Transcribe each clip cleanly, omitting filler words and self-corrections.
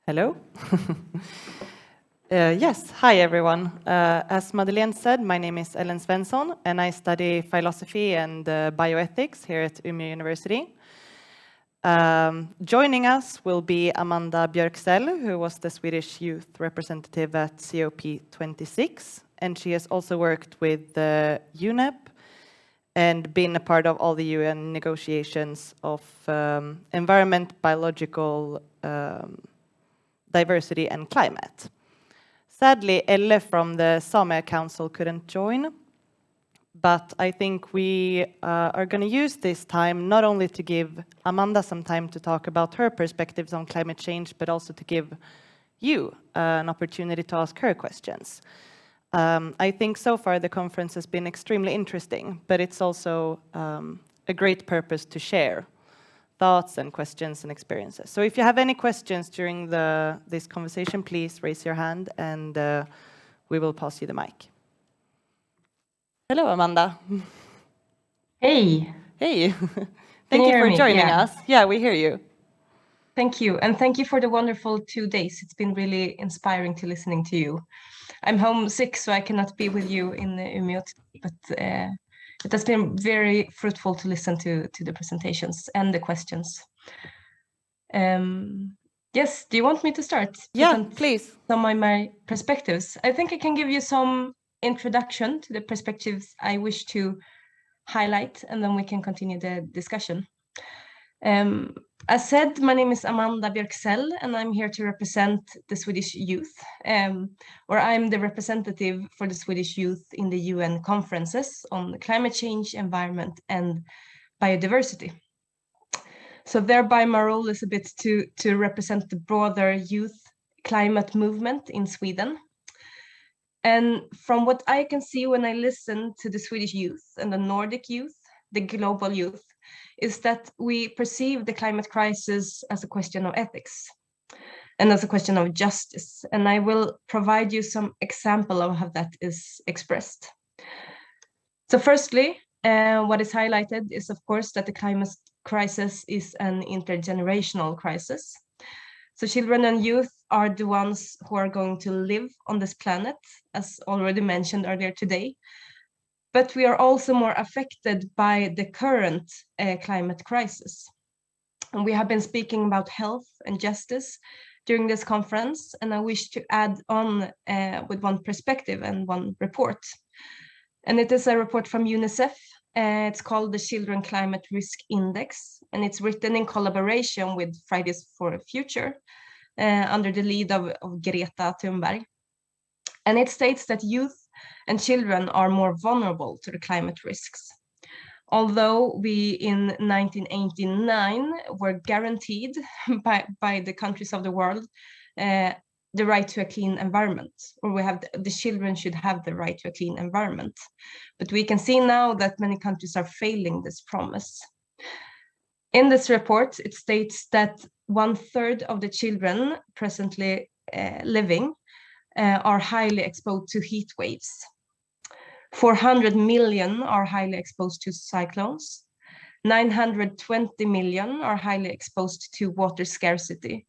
Hello. Yes, hi everyone. As Madeleine said, my name is Svenson and I study philosophy and bioethics here at Umeå University. Joining us will be Amanda Björksell, who was the Swedish Youth Representative at COP26, and she has also worked with UNEP and been a part of all the UN negotiations of environment, biological diversity and climate. Sadly, Elle from the Same Council couldn't join, but I think we are going to use this time not only to give Amanda some time to talk about her perspectives on climate change, but also to give you an opportunity to ask her questions. I think so far the conference has been extremely interesting, but it's also a great purpose to share thoughts and questions and experiences. So if you have any questions during this conversation, please raise your hand and we will pass you the mic. Hello, Amanda. Hey. Hey. Thank you for joining us. Yeah, we hear you. Thank you. And thank you for the wonderful 2 days. It's been really inspiring to listening to you. I'm homesick, so I cannot be with you in Umeå, but it has been very fruitful to listen to the presentations and the questions. Yes, do you want me to start? Yeah, please. Some of my perspectives. I think I can give you some introduction to the perspectives I wish to highlight, and then we can continue the discussion. As said, my name is Amanda Björksell, and I'm here to represent the Swedish youth, or I'm the representative for the Swedish youth in the UN conferences on climate change, environment, and biodiversity. So thereby my role is a bit to represent the broader youth climate movement in Sweden. And from what I can see when I listen to the Swedish youth and the Nordic youth, the global youth, is that we perceive the climate crisis as a question of ethics and as a question of justice. And I will provide you some example of how that is expressed. So firstly, what is highlighted is, of course, that the climate crisis is an intergenerational crisis. So children and youth are the ones who are going to live on this planet, as already mentioned earlier today. But we are also more affected by the current climate crisis. And we have been speaking about health and justice during this conference, and I wish to add on with one perspective and one report. And it is a report from UNICEF. It's called the Children Climate Risk Index, and it's written in collaboration with Fridays for Future under the lead of Greta Thunberg. And it states that youth and children are more vulnerable to the climate risks. Although we in 1989 were guaranteed by the countries of the world the right to a clean environment, or the children should have the right to a clean environment. But we can see now that many countries are failing this promise. In this report, it states that 1/3 of the children presently living are highly exposed to heat waves. 400 million are highly exposed to cyclones. 920 million are highly exposed to water scarcity.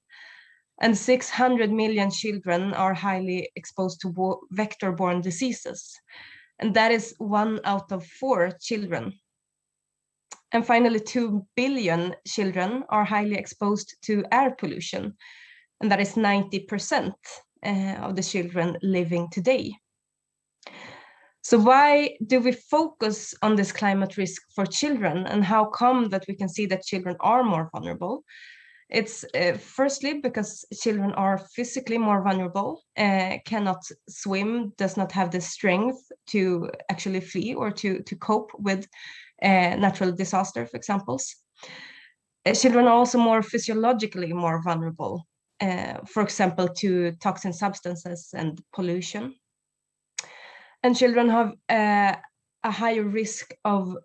And 600 million children are highly exposed to vector-borne diseases. And that is 1 out of 4 children. And finally, 2 billion children are highly exposed to air pollution. And that is 90% of the children living today. So why do we focus on this climate risk for children, and how come that we can see that children are more vulnerable? It's firstly because children are physically more vulnerable, cannot swim, does not have the strength to actually flee or to cope with natural disaster, for examples. Children are also more physiologically more vulnerable, for example, to toxin substances and pollution. And children have a higher risk of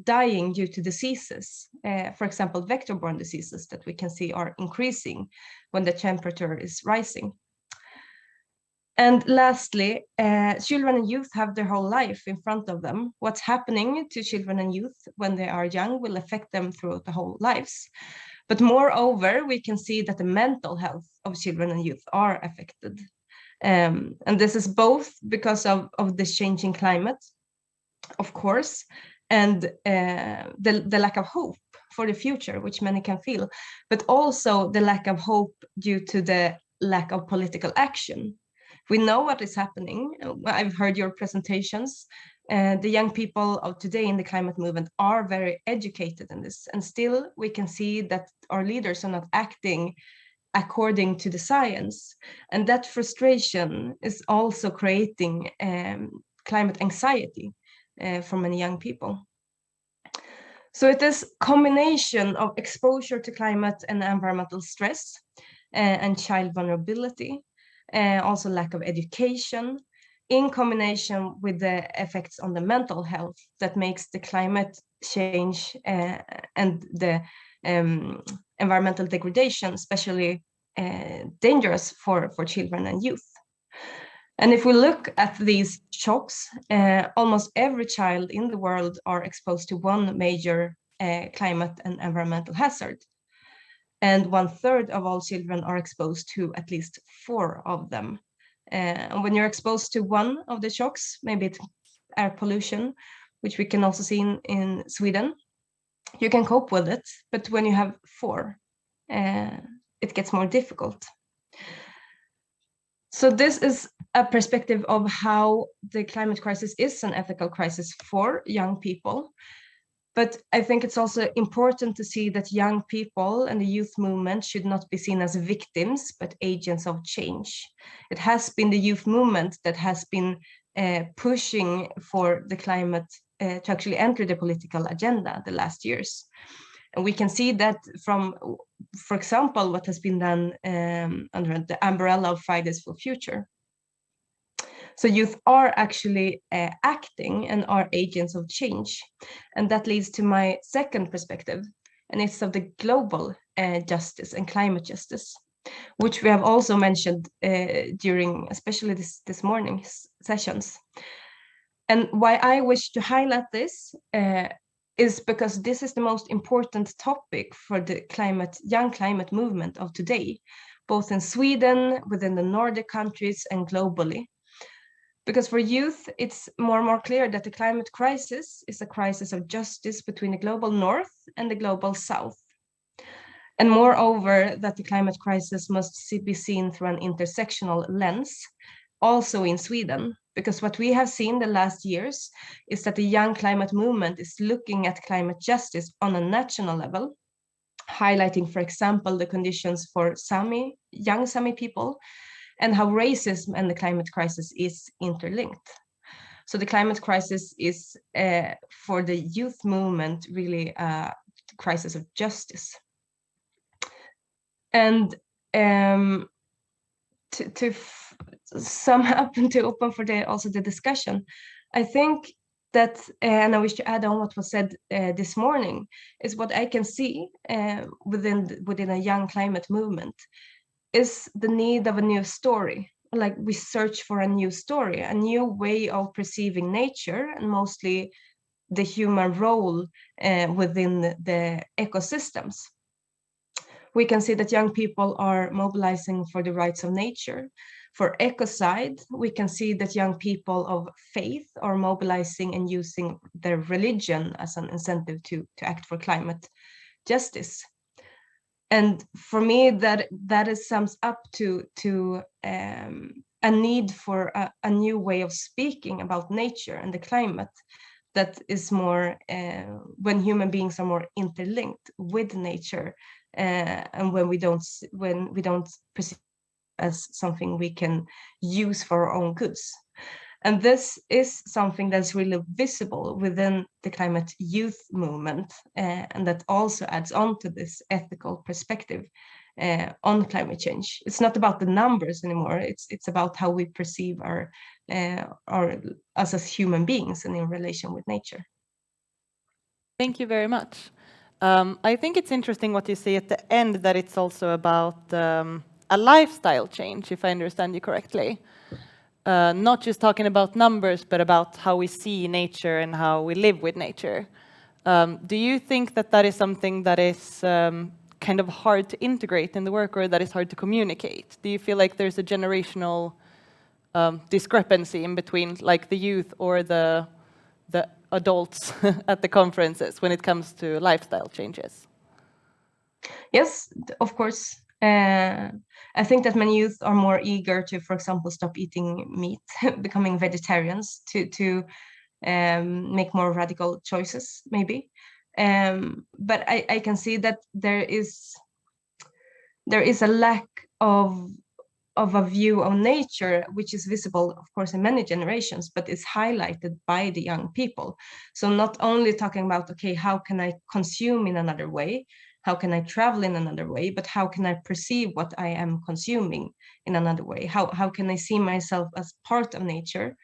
dying due to diseases, for example, vector-borne diseases that we can see are increasing when the temperature is rising. And lastly, children and youth have their whole life in front of them. What's happening to children and youth when they are young will affect them throughout the whole lives. But moreover, we can see that the mental health of children and youth are affected. And this is both because of this changing climate, of course, and the lack of hope for the future, which many can feel, but also the lack of hope due to the lack of political action. We know what is happening. I've heard your presentations. The young people of today in the climate movement are very educated in this, and still we can see that our leaders are not acting according to the science. And that frustration is also creating climate anxiety for many young people. So it is combination of exposure to climate and environmental stress and child vulnerability, also lack of education, in combination with the effects on the mental health that makes the climate change and the environmental degradation especially dangerous for children and youth. And if we look at these shocks, almost every child in the world are exposed to one major climate and environmental hazard. And 1/3 of all children are exposed to at least 4 of them. And when you're exposed to one of the shocks, maybe it's air pollution, which we can also see in Sweden, you can cope with it. But when you have 4, it gets more difficult. So this is a perspective of how the climate crisis is an ethical crisis for young people. But I think it's also important to see that young people and the youth movement should not be seen as victims, but agents of change. It has been the youth movement that has been pushing for the climate to actually enter the political agenda the last years. And we can see that from, for example, what has been done under the umbrella of Fridays for Future. So youth are actually acting and are agents of change. And that leads to my second perspective, and it's of the global justice and climate justice, which we have also mentioned during especially this morning's sessions. And why I wish to highlight this is because this is the most important topic for the young climate movement of today, both in Sweden, within the Nordic countries, and globally. Because for youth, it's more and more clear that the climate crisis is a crisis of justice between the global north and the global south. And moreover, that the climate crisis must be seen through an intersectional lens, also in Sweden. Because what we have seen the last years is that the young climate movement is looking at climate justice on a national level, highlighting, for example, the conditions for young Sami people, and how racism and the climate crisis is interlinked. So the climate crisis is, for the youth movement, really a crisis of justice. And to sum up and to open for also the discussion, I think that, and I wish to add on what was said this morning, is what I can see within a young climate movement is the need of a new story. Like we search for a new story, a new way of perceiving nature, and mostly the human role within the ecosystems. We can see that young people are mobilizing for the rights of nature. For ecocide, we can see that young people of faith are mobilizing and using their religion as an incentive to act for climate justice. And for me, that sums up to a need for a new way of speaking about nature and the climate that is more when human beings are more interlinked with nature, and when we don't perceive it as something we can use for our own goods. And this is something that's really visible within the climate youth movement, and that also adds on to this ethical perspective on climate change. It's not about the numbers anymore. It's about how we perceive us as human beings and in relation with nature. Thank you very much. I think it's interesting what you say at the end, that it's also about a lifestyle change, if I understand you correctly. Not just talking about numbers, but about how we see nature and how we live with nature. Do you think that is something that is kind of hard to integrate in the work, or that is hard to communicate? Do you feel like there's a generational discrepancy in between, like, the youth or the adults at the conferences when it comes to lifestyle changes? Yes, of course. I think that many youth are more eager to, for example, stop eating meat, becoming vegetarians, to make more radical choices, maybe. But I can see that there is a lack of a view of nature, which is visible, of course, in many generations, but is highlighted by the young people. So not only talking about, okay, how can I consume in another way? How can I travel in another way? But how can I perceive what I am consuming in another way? How can I see myself as part of nature,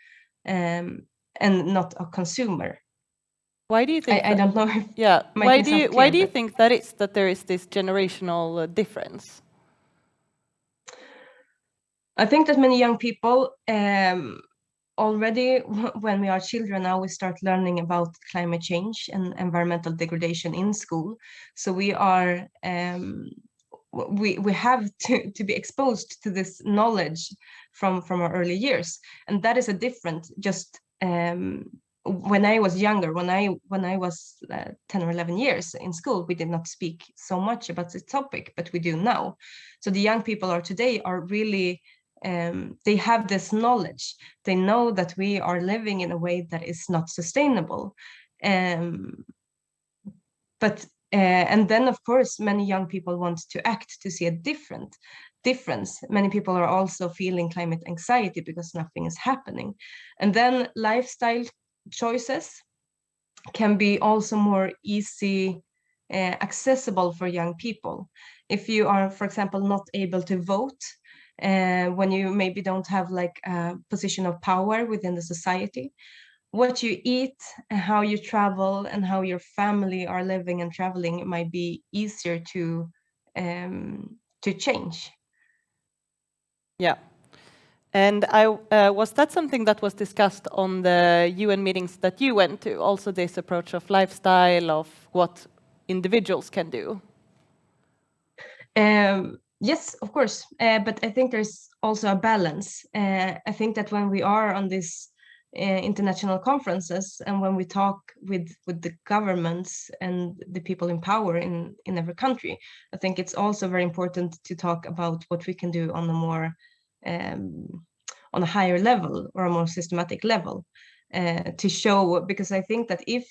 and not a consumer? Why do you think I don't know if yeah, why do you think that is, that there is this generational difference? I think that many young people already, when we are children now, we start learning about climate change and environmental degradation in school. So we are we have to be exposed to this knowledge from our early years, and that is a different. Just when I was younger, when I was 10 or 11 years in school, we did not speak so much about this topic, but we do now. So the young people are today are really they have this knowledge. They know that we are living in a way that is not sustainable. But and then, of course, many young people want to act to see a difference. Many people are also feeling climate anxiety because nothing is happening. And then lifestyle choices can be also more easy accessible for young people. If you are, for example, not able to vote, when you maybe don't have like a position of power within the society, what you eat and how you travel and how your family are living and traveling might be easier to change. Yeah. And was that something that was discussed on the UN meetings that you went to, also this approach of lifestyle, of what individuals can do? Yes, of course. But I think there's also a balance. I think that when we are on these international conferences and when we talk with the governments and the people in power in every country, I think it's also very important to talk about what we can do on a more on a higher level or a more systematic level, to show, because I think that if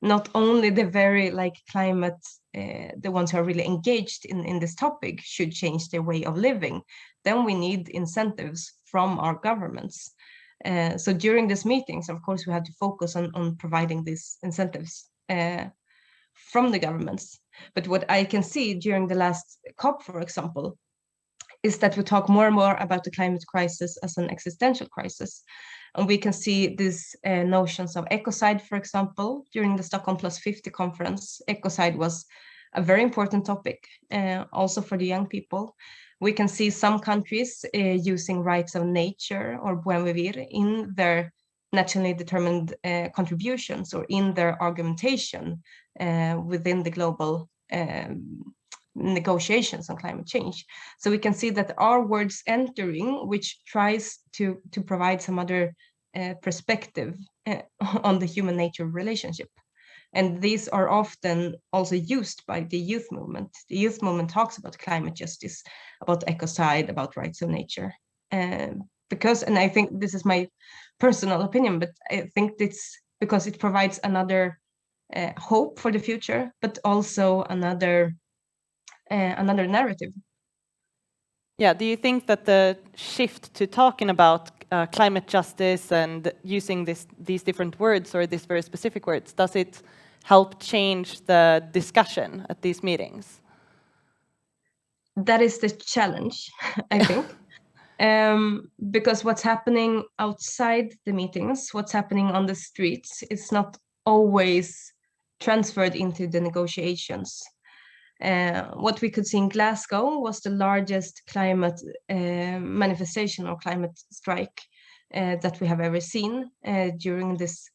not only the very like climate, the ones who are really engaged in this topic should change their way of living, then we need incentives from our governments. So during these meetings, of course, we have to focus on providing these incentives from the governments. But what I can see during the last COP, for example, is that we talk more and more about the climate crisis as an existential crisis. And we can see these notions of ecocide, for example, during the Stockholm Plus 50 conference. Ecocide was a very important topic, also for the young people. We can see some countries using rights of nature or buen vivir in their nationally determined contributions or in their argumentation within the global negotiations on climate change. So we can see that our words entering, which tries to provide some other perspective on the human nature relationship. And these are often also used by the youth movement. The youth movement talks about climate justice, about ecocide, about rights of nature. Because, and I think this is my personal opinion, but I think it's because it provides another hope for the future, but also another narrative. Yeah, do you think that the shift to talking about climate justice and using these different words or these very specific words, does it help change the discussion at these meetings? That is the challenge, I think. Because what's happening outside the meetings, what's happening on the streets, is not always transferred into the negotiations. What we could see in Glasgow was the largest climate manifestation or climate strike that we have ever seen during this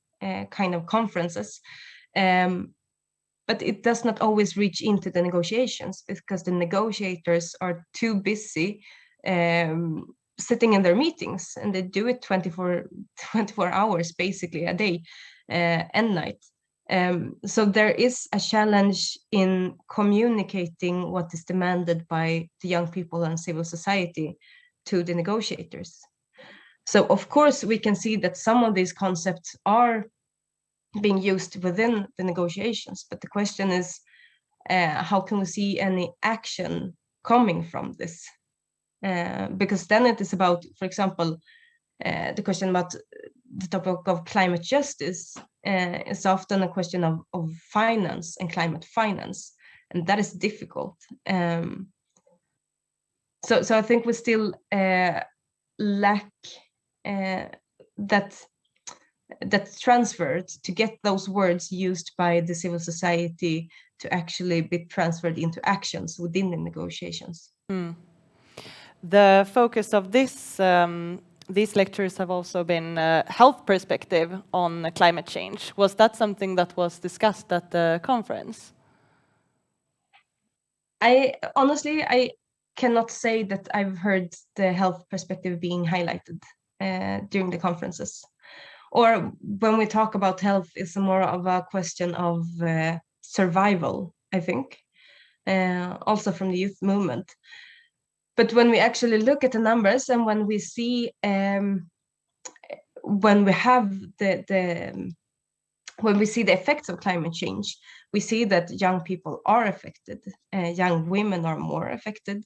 kind of conferences. But but it does not always reach into the negotiations because the negotiators are too busy sitting in their meetings, and they do it 24 hours basically a day and night. So there is a challenge in communicating what is demanded by the young people and civil society to the negotiators. So of course we can see that some of these concepts are being used within the negotiations, but the question is, how can we see any action coming from this? Because then it is about, for example, the question about the topic of climate justice is often a question of finance and climate finance, and that is difficult. So I think we still lack that transferred to get those words used by the civil society to actually be transferred into actions within the negotiations. The focus of these lectures have also been health perspective on climate change. Was that something that was discussed at the conference? I cannot say that I've heard the health perspective being highlighted during the conferences. Or when we talk about health, it's more of a question of survival, I think, also from the youth movement. But when we actually look at the numbers and when we see, when we see the effects of climate change, we see that young people are affected, young women are more affected,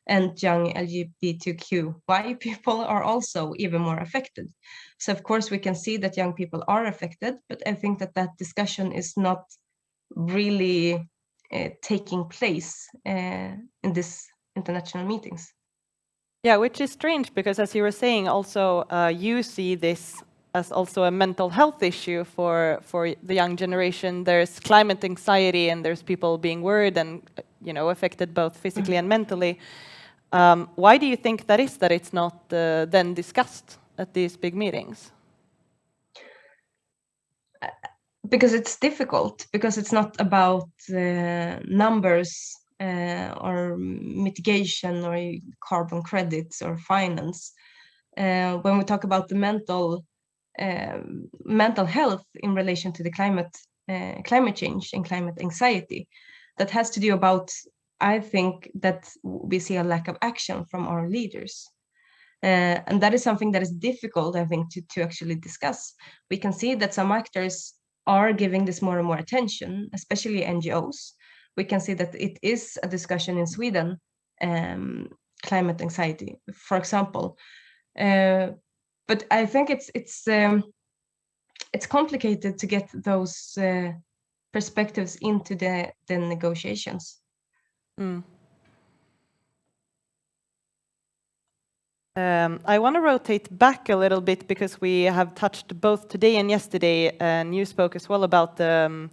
and young LGBTQI people are also even more affected. So of course we can see that young people are affected, but I think that discussion is not really taking place in this international meetings. Yeah, which is strange because, as you were saying, also you see this as also a mental health issue for the young generation. There's climate anxiety, and there's people being worried and affected both physically and mentally. Why do you think that is, that it's not then discussed at these big meetings? Because it's difficult, because it's not about numbers or mitigation or carbon credits or finance. When we talk about the mental health in relation to the climate change and climate anxiety, that has to do about, I think, that we see a lack of action from our leaders. And that is something that is difficult, I think, to actually discuss. We can see that some actors are giving this more and more attention, especially NGOs. We can see that it is a discussion in Sweden, climate anxiety, for example. But I think it's complicated to get those perspectives into the negotiations. I want to rotate back a little bit because we have touched both today and yesterday, and you spoke as well about the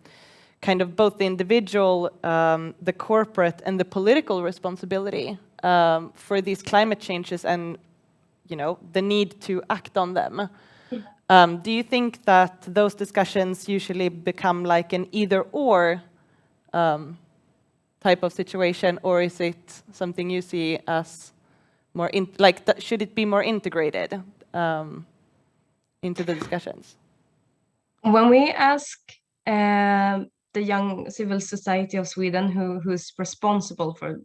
kind of both the individual, the corporate, and the political responsibility for these climate changes and the need to act on them. Do you think that those discussions usually become like an either-or type of situation, or is it something you see as more should it be more integrated into the discussions? When we ask the young civil society of Sweden, who's responsible for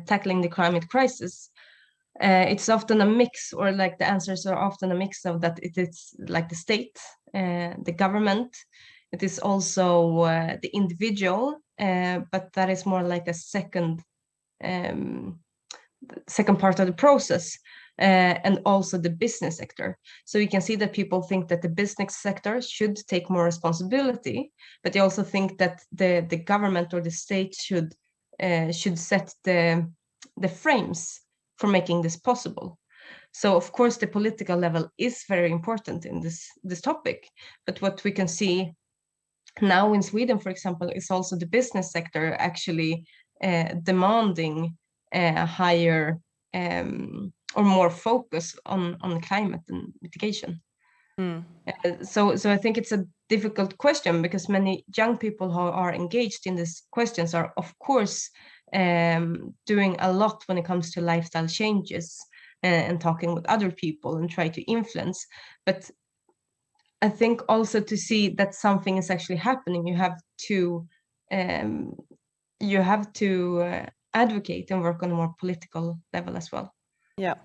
tackling the climate crisis, it's often a mix, or the answers are often a mix of that. It is like the state, the government. It is also the individual, but that is more like a second part of the process, and also the business sector. So you can see that people think that the business sector should take more responsibility, but they also think that the government or the state should set the frames for making this possible. So of course the political level is very important in this topic, but what we can see now in Sweden, for example, is also the business sector actually demanding higher or more focus on climate and mitigation. So I think it's a difficult question, because many young people who are engaged in these questions are, of course, doing a lot when it comes to lifestyle changes and talking with other people and try to influence. But I think also to see that something is actually happening, you have to advocate and work on a more political level as well. Yeah.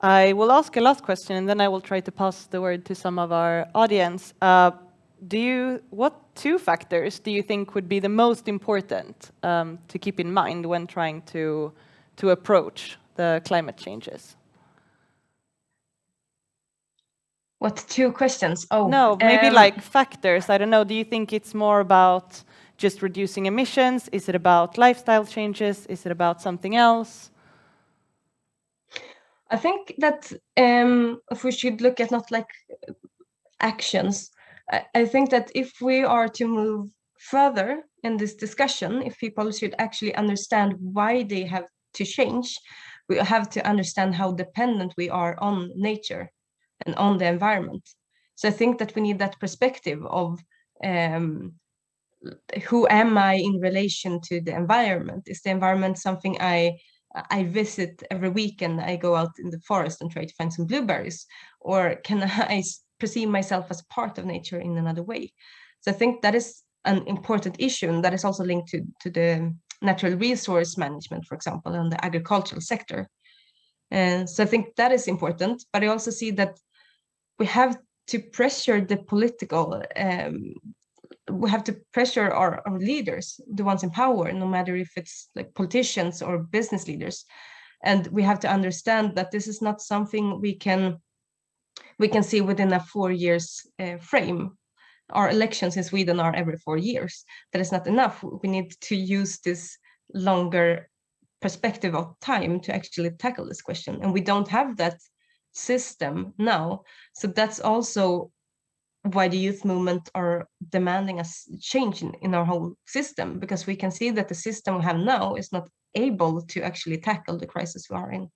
I will ask a last question, and then I will try to pass the word to some of our audience. What two factors do you think would be the most important to keep in mind when trying to approach the climate changes? What two questions? Oh, no, maybe like factors. I don't know. Do you think it's more about just reducing emissions? Is it about lifestyle changes? Is it about something else? I think that if we should look at not like actions, I think that if we are to move further in this discussion, if people should actually understand why they have to change, we have to understand how dependent we are on nature and on the environment. So I think that we need that perspective of who am I in relation to the environment? Is the environment something I visit every weekend? I go out in the forest and try to find some blueberries, or can I perceive myself as part of nature in another way? So I think that is an important issue, and that is also linked to the natural resource management, for example, and the agricultural sector. And so I think that is important, but I also see that we have to pressure the political, we have to pressure our leaders, the ones in power, no matter if it's like politicians or business leaders. And we have to understand that this is not something we can see within a 4 years frame. Our elections in Sweden are every 4 years. That is not enough. We need to use this longer perspective of time to actually tackle this question. And we don't have that system now. So that's also why the youth movement are demanding a change in our whole system, because we can see that the system we have now is not able to actually tackle the crisis we are in.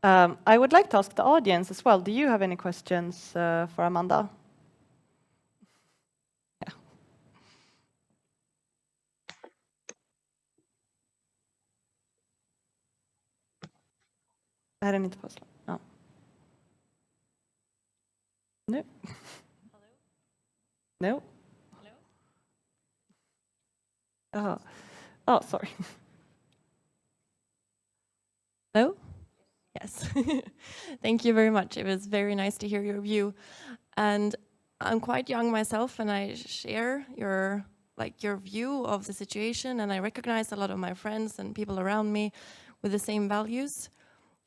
I would like to ask the audience as well. Do you have any questions for Amanda? Yeah. I don't need to post. No. No. Hello? No. Hello? Oh, sorry. Hello? Yes. Thank you very much. It was very nice to hear your view. And I'm quite young myself, and I share your view of the situation, and I recognize a lot of my friends and people around me with the same values.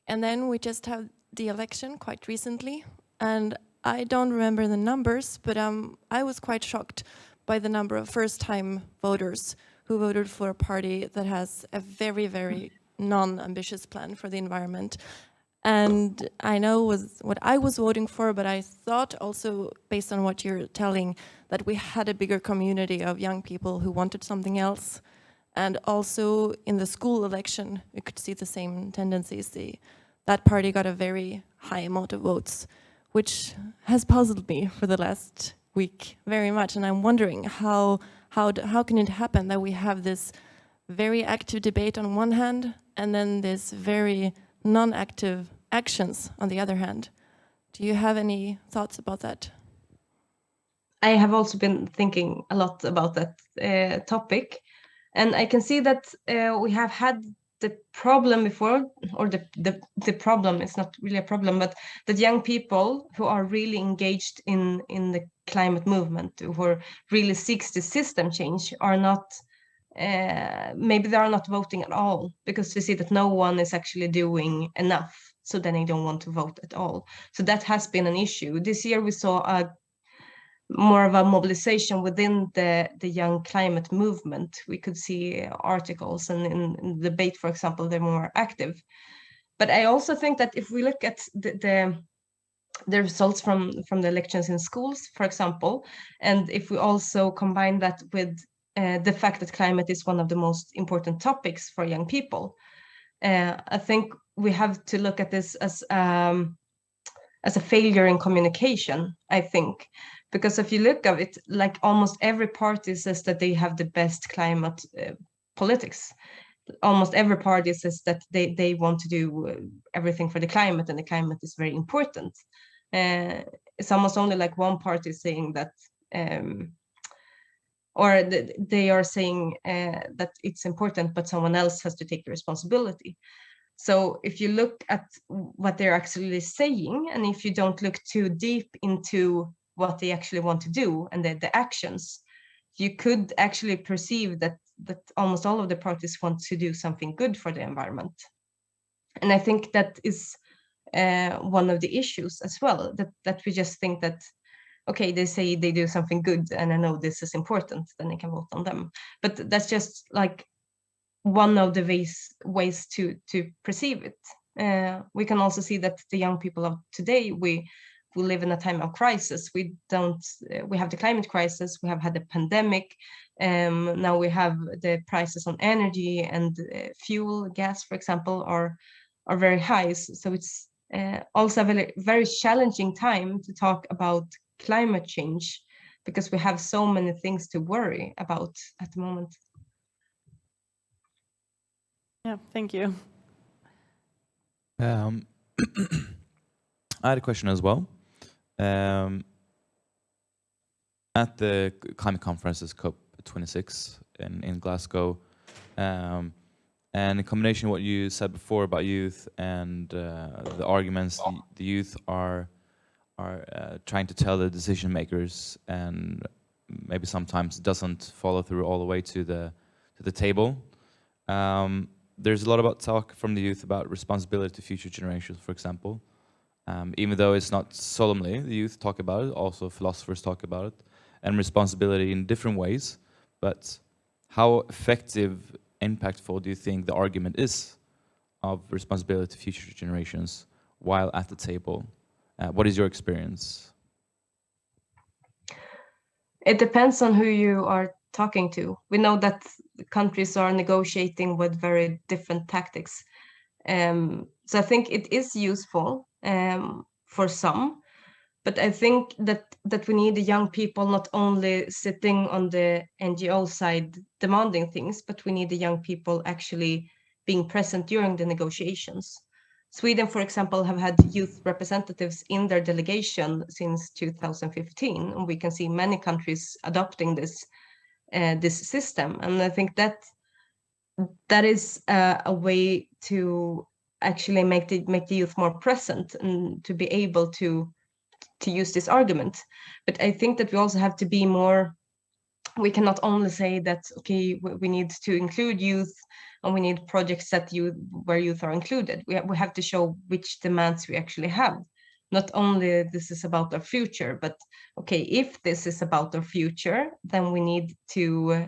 And then we just had the election quite recently, and I don't remember the numbers, but I was quite shocked by the number of first-time voters who voted for a party that has a very, very non-ambitious plan for the environment. And I know was what I was voting for, but I thought also, based on what you're telling, that we had a bigger community of young people who wanted something else. And also in the school election, we could see the same tendencies. That party got a very high amount of votes, which has puzzled me for the last week very much. And I'm wondering how can it happen that we have this very active debate on one hand, and then this very non-active actions on the other hand? Do you have any thoughts about that? I have also been thinking a lot about that topic, and I can see that we have had the problem before, or the problem is not really a problem, but that young people who are really engaged in the climate movement, who really seeks the system change, are not maybe they are not voting at all, because we see that no one is actually doing enough, so then they don't want to vote at all. So that has been an issue. This year we saw more of a mobilization within the young climate movement. We could see articles, and in debate, for example, they're more active. But I also think that if we look at the results from the elections in schools, for example, and if we also combine that with the fact that climate is one of the most important topics for young people, I think we have to look at this as a failure in communication, I think, Because if you look at it, like almost every party says that they have the best climate politics. Almost every party says that they want to do everything for the climate, and the climate is very important. It's almost only like one party saying that, they are saying that it's important, but someone else has to take the responsibility. So if you look at what they're actually saying, and if you don't look too deep into what they actually want to do and the actions, you could actually perceive that almost all of the parties want to do something good for the environment. And I think that is one of the issues as well, that we just think that, okay, they say they do something good and I know this is important, then I can vote on them. But that's just like one of the ways to perceive it. We can also see that the young people of today, we live in a time of crisis. We have the climate crisis, we have had the pandemic, now we have the prices on energy, and fuel, gas, for example, are very high. So it's also a very, very challenging time to talk about climate change, because we have so many things to worry about at the moment. Yeah, thank you. I had a question as well. At the climate conferences, COP26 in Glasgow, and in combination with what you said before about youth and the arguments the youth are trying to tell the decision makers, and maybe sometimes doesn't follow through all the way to the table. There's a lot about talk from the youth about responsibility to future generations, for example. Even though it's not solemnly, the youth talk about it, also philosophers talk about it, and responsibility in different ways. But how effective, impactful do you think the argument is of responsibility to future generations while at the table? What is your experience? It depends on who you are talking to. We know that countries are negotiating with very different tactics. So I think it is useful for some, but I think that we need the young people not only sitting on the NGO side demanding things, but we need the young people actually being present during the negotiations. Sweden, for example, have had youth representatives in their delegation since 2015, and we can see many countries adopting this system. And I think that is a way to actually make the youth more present and to be able to use this argument. But I think that we also have to be more. We cannot only say that, okay, we need to include youth and we need projects where youth are included. We have to show which demands we actually have. Not only this is about our future, but okay, if this is about our future, then we need to,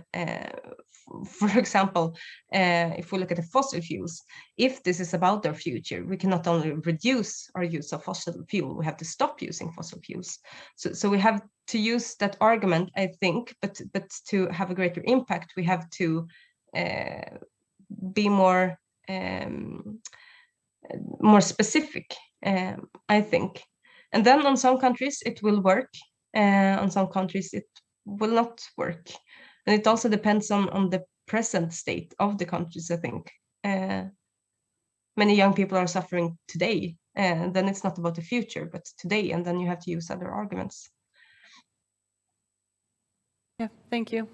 for example, if we look at the fossil fuels, if this is about our future, we can not only reduce our use of fossil fuel, we have to stop using fossil fuels. So we have to use that argument, I think, but to have a greater impact, we have to be more specific, I think. And then on some countries it will work, on some countries it will not work. And it also depends on the present state of the countries, I think. Many young people are suffering today, and then it's not about the future, but today, and then you have to use other arguments. Yeah, thank you.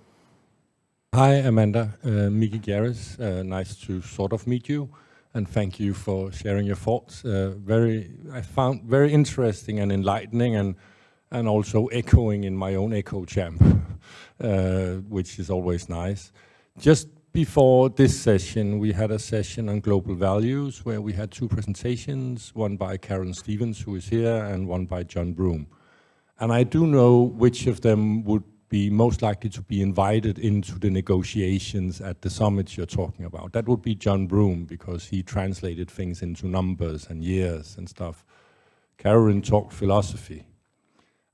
Hi, Amanda. Miki Garris. Nice to sort of meet you, and thank you for sharing your thoughts. I found very interesting and enlightening, and also echoing in my own echo chamber, which is always nice. Just before this session, we had a session on global values where we had two presentations, one by Karen Stevens, who is here, and one by John Broome. And I do know which of them would be most likely to be invited into the negotiations at the summit you're talking about. That would be John Broome, because he translated things into numbers and years and stuff. Karen talked philosophy.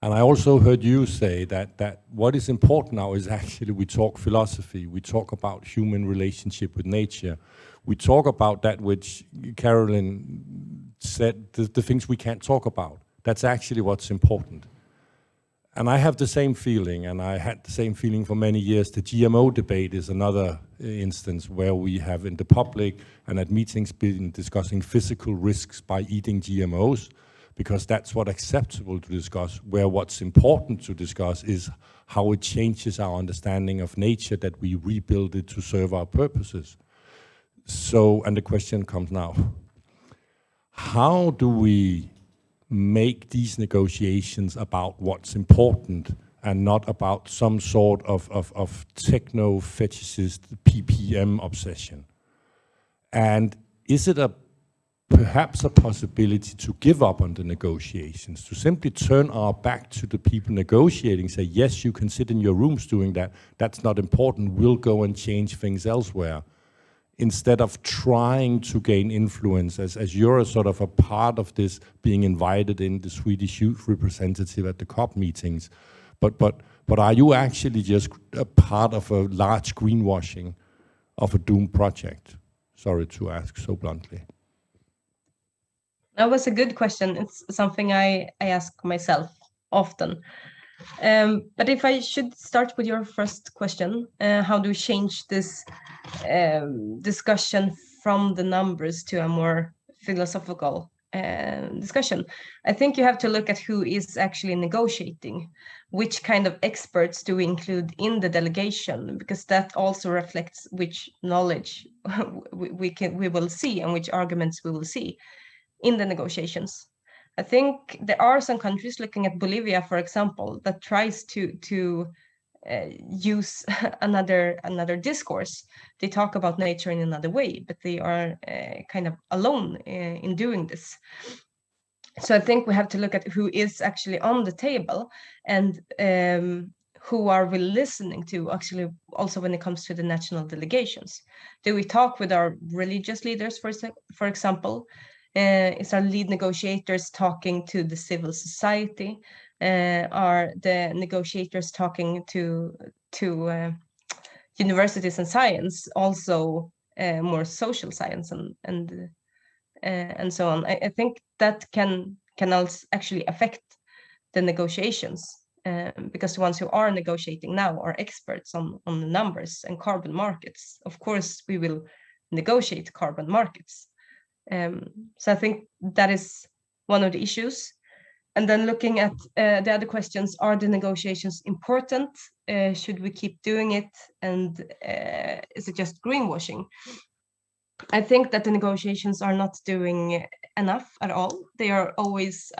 And I also heard you say that what is important now is actually we talk philosophy, we talk about human relationship with nature, we talk about that which Carolyn said, the things we can't talk about. That's actually what's important. And I have the same feeling, and I had the same feeling for many years. The GMO debate is another instance where we have in the public and at meetings been discussing physical risks by eating GMOs, because that's what's acceptable to discuss, where what's important to discuss is how it changes our understanding of nature, that we rebuild it to serve our purposes. So, and the question comes now, how do we make these negotiations about what's important and not about some sort of techno-fetishist PPM obsession? And is it perhaps a possibility to give up on the negotiations, to simply turn our back to the people negotiating, say, yes, you can sit in your rooms doing that, that's not important, we'll go and change things elsewhere, instead of trying to gain influence, as you're a sort of a part of this, being invited in, the Swedish youth representative at the COP meetings. But are you actually just a part of a large greenwashing of a doomed project? Sorry to ask so bluntly. That was a good question. It's something I ask myself often. But if I should start with your first question, how do we change this discussion from the numbers to a more philosophical discussion? I think you have to look at who is actually negotiating, which kind of experts do we include in the delegation, because that also reflects which knowledge we will see and which arguments we will see in the negotiations. I think there are some countries, looking at Bolivia, for example, that tries to use another discourse. They talk about nature in another way, but they are kind of alone in doing this. So I think we have to look at who is actually on the table and who are we listening to, actually, also when it comes to the national delegations. Do we talk with our religious leaders, for example? Is our lead negotiators talking to the civil society? Are the negotiators talking to universities and science, also more social science and so on? I think that can also actually affect the negotiations, because the ones who are negotiating now are experts on the numbers and carbon markets. Of course, we will negotiate carbon markets. So I think that is one of the issues. And then looking at the other questions, are the negotiations important? Should we keep doing it? And is it just greenwashing? I think that the negotiations are not doing enough at all. They are always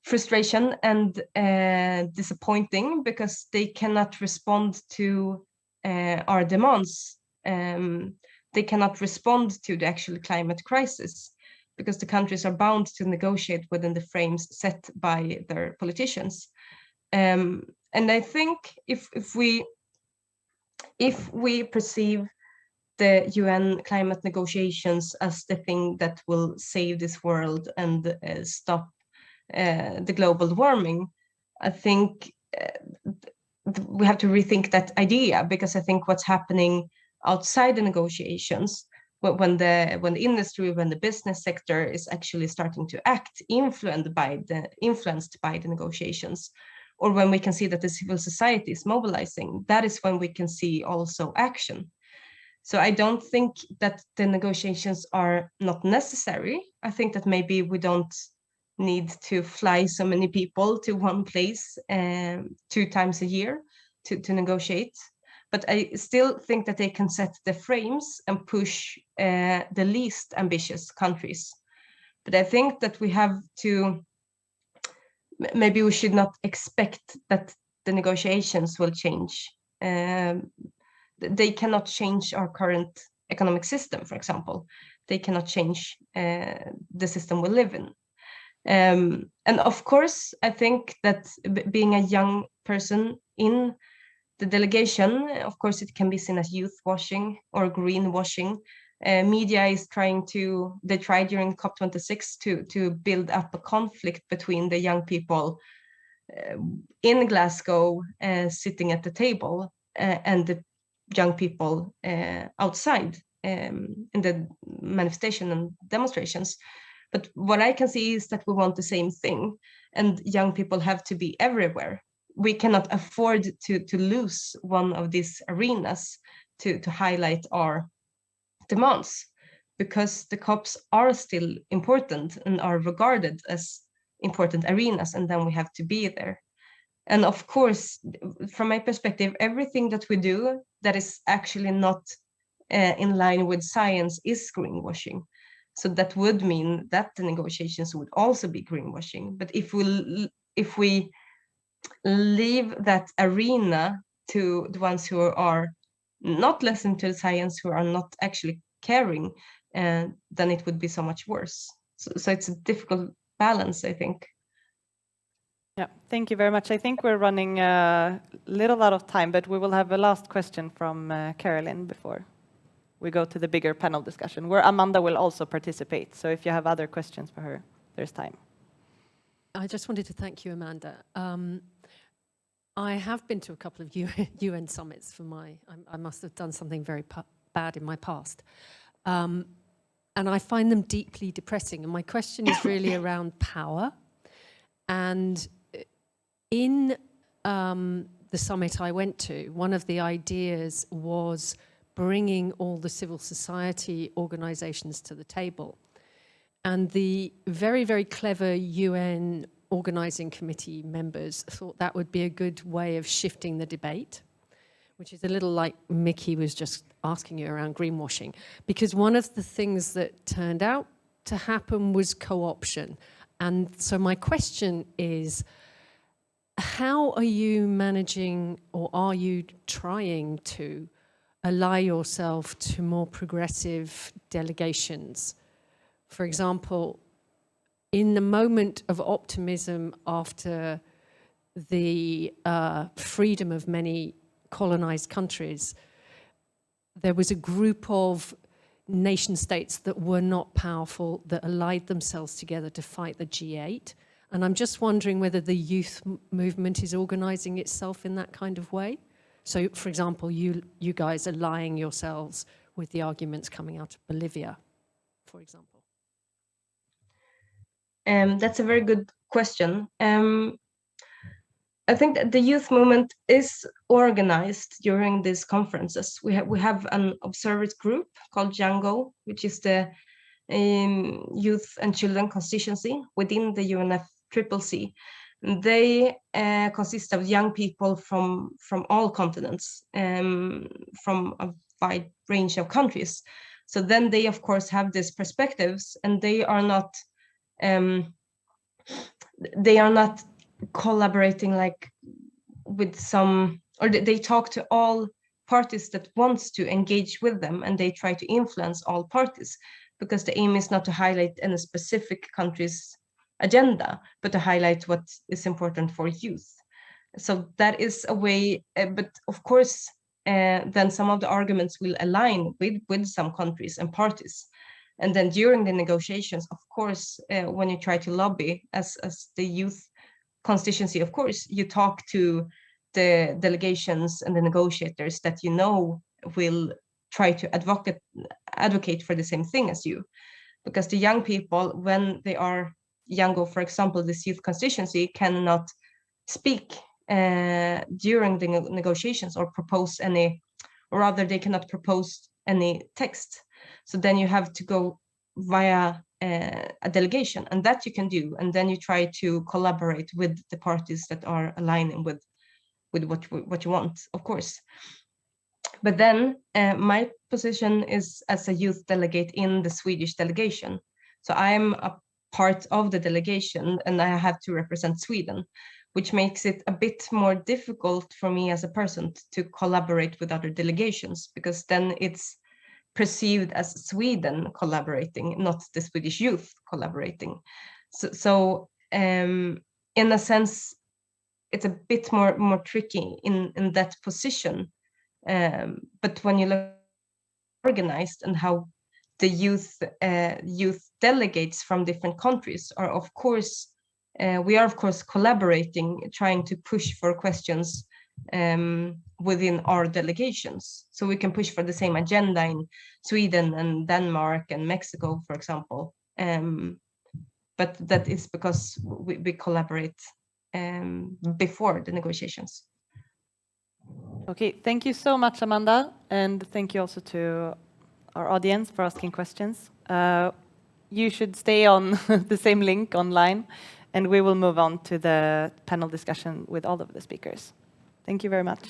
frustration and disappointing, because they cannot respond to our demands. They cannot respond to the actual climate crisis, because the countries are bound to negotiate within the frames set by their politicians. And I think if we perceive the UN climate negotiations as the thing that will save this world and stop the global warming, I think we have to rethink that idea, because I think what's happening outside the negotiations, when the industry, when the business sector is actually starting to act, influenced by the negotiations, or when we can see that the civil society is mobilizing, that is when we can see also action. So I don't think that the negotiations are not necessary. I think that maybe we don't need to fly so many people to one place 2 times a year to negotiate. But I still think that they can set the frames and push the least ambitious countries. But I think that we have to, maybe we should not expect that the negotiations will change. They cannot change our current economic system, for example. They cannot change the system we live in. And of course, I think that being a young person in the delegation, of course, it can be seen as youth washing or greenwashing. Media is they tried during COP26 to build up a conflict between the young people in Glasgow sitting at the table and the young people outside in the manifestation and demonstrations. But what I can see is that we want the same thing, and young people have to be everywhere. We cannot afford to lose one of these arenas to highlight our demands, because the COPs are still important and are regarded as important arenas, and then we have to be there. And of course, from my perspective, everything that we do that is actually not in line with science is greenwashing. So that would mean that the negotiations would also be greenwashing. But if we leave that arena to the ones who are not listening to the science, who are not actually caring, then it would be so much worse. So it's a difficult balance, I think. Yeah, thank you very much. I think we're running a little out of time, but we will have a last question from Carolyn before we go to the bigger panel discussion, where Amanda will also participate. So if you have other questions for her, there's time. I just wanted to thank you, Amanda. I have been to a couple of UN summits for I must have done something very bad in my past. And I find them deeply depressing. And my question is really around power. And in the summit I went to, one of the ideas was bringing all the civil society organizations to the table. And the very, very clever UN organizing committee members thought that would be a good way of shifting the debate, which is a little like Mickey was just asking you around greenwashing. Because one of the things that turned out to happen was co-option. And so my question is, how are you managing, or are you trying to ally yourself to more progressive delegations? For example, in the moment of optimism after the freedom of many colonized countries, there was a group of nation states that were not powerful that allied themselves together to fight the G8. And I'm just wondering whether the youth movement is organizing itself in that kind of way. So, for example, you guys allying yourselves with the arguments coming out of Bolivia, for example. That's a very good question. I think that the youth movement is organized during these conferences. We have an observers group called Django, which is the youth and children constituency within the UNFCCC. They consist of young people from all continents, from a wide range of countries. So then they, of course, have these perspectives, and they are not collaborating like with some, or they talk to all parties that wants to engage with them, and they try to influence all parties, because the aim is not to highlight any specific country's agenda, but to highlight what is important for youth. So that is a way, but of course, then some of the arguments will align with some countries and parties. And then during the negotiations, of course, when you try to lobby as the youth constituency, of course, you talk to the delegations and the negotiators that you know will try to advocate for the same thing as you. Because the young people, when they are younger, for example, this youth constituency cannot speak during the negotiations or propose any, or rather they cannot propose any text. So then you have to go via a delegation, and that you can do, and then you try to collaborate with the parties that are aligning with what you want, of course. But then my position is as a youth delegate in the Swedish delegation. So I'm a part of the delegation, and I have to represent Sweden, which makes it a bit more difficult for me as a person to collaborate with other delegations, because then it's perceived as Sweden collaborating, not the Swedish youth collaborating. So in a sense, it's a bit more tricky in that position. But when you look organized and how the youth delegates from different countries are, of course, we are of course collaborating, trying to push for questions within our delegations, so we can push for the same agenda in Sweden and Denmark and Mexico, for example. but that is because we collaborate before the negotiations. Okay, thank you so much, Amanda, and thank you also to our audience for asking questions. You should stay on the same link online, and we will move on to the panel discussion with all of the speakers. Thank you very much.